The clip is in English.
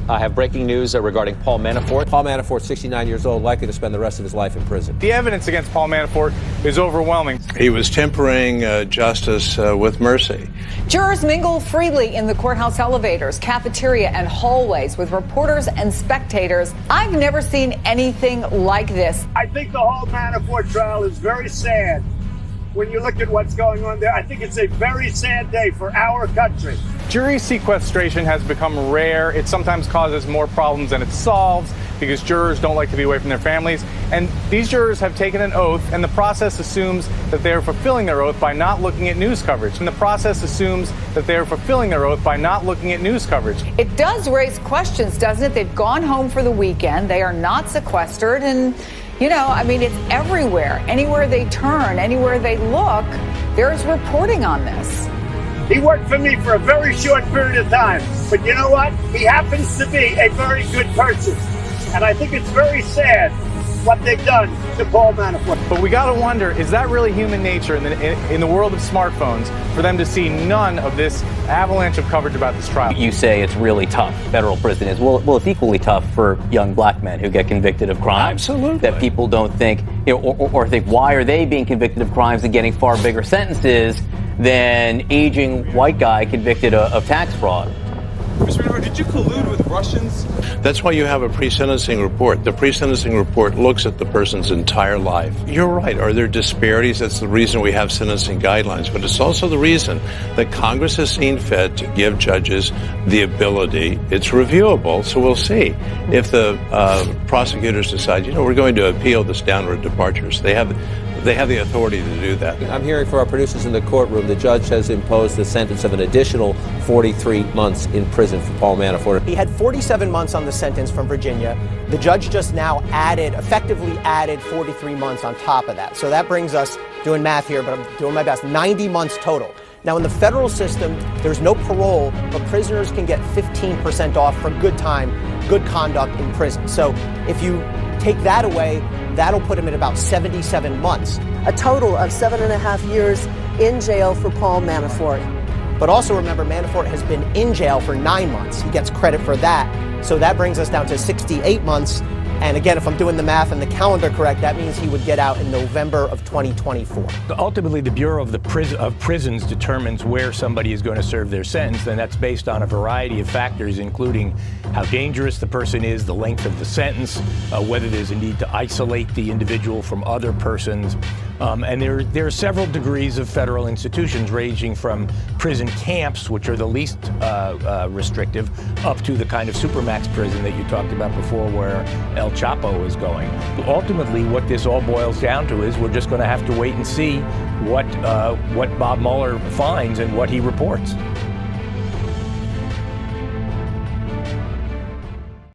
I have breaking news regarding Paul Manafort. Paul Manafort, 69 years old, likely to spend the rest of his life in prison. The evidence against Paul Manafort is overwhelming. He was tempering justice with mercy. Jurors mingle freely in the courthouse elevators, cafeteria, and hallways with reporters and spectators. I've never seen anything like this. I think the whole Manafort trial is very sad. When you look at what's going on there, I think it's a very sad day for our country. Jury sequestration has become rare. It sometimes causes more problems than it solves because jurors don't like to be away from their families. And these jurors have taken an oath, and the process assumes that they're fulfilling their oath by not looking at news coverage. And the process assumes that they're fulfilling their oath by not looking at news coverage. It does raise questions, doesn't it? They've gone home for the weekend. They are not sequestered. And, you know, I mean, it's everywhere. Anywhere they turn, anywhere they look, there's reporting on this. He worked for me for a very short period of time. But you know what? He happens to be a very good person. And I think it's very sad what they've done to Paul Manafort. But we got to wonder, is that really human nature in the world of smartphones for them to see none of this avalanche of coverage about this trial? You say it's really tough, federal prison is. Well, it's equally tough for young black men who get convicted of crimes. Absolutely. That people don't think, you know, or think, why are they being convicted of crimes and getting far bigger sentences than aging white guy convicted of tax fraud? Mr. Manafort, did you collude with Russians? That's why you have a pre-sentencing report. The pre-sentencing report looks at the person's entire life. You're right. Are there disparities? That's the reason we have sentencing guidelines. But it's also the reason that Congress has seen fit to give judges the ability. It's reviewable, so we'll see. If the prosecutors decide, we're going to appeal this downward departures, they have the authority to do that. I'm hearing from our producers in the courtroom, the judge has imposed the sentence of an additional 43 months in prison for Paul Manafort. He had 47 months on the sentence from Virginia. The judge just now effectively added 43 months on top of that. So that brings us, doing math here, but I'm doing my best, 90 months total. Now, in the federal system, there's no parole, but prisoners can get 15% off for good time, good conduct in prison. So if you take that away, that'll put him at about 77 months. A total of 7.5 years in jail for Paul Manafort. But also remember, Manafort has been in jail for 9 months. He gets credit for that. So that brings us down to 68 months. And again, if I'm doing the math and the calendar correct, that means he would get out in November of 2024. Ultimately, the Bureau of Prisons determines where somebody is going to serve their sentence, and that's based on a variety of factors, including how dangerous the person is, the length of the sentence, whether there's a need to isolate the individual from other persons. And there are several degrees of federal institutions, ranging from prison camps, which are the least restrictive, up to the kind of supermax prison that you talked about before, where El Chapo is going. Ultimately, what this all boils down to is we're just going to have to wait and see what Bob Mueller finds and what he reports.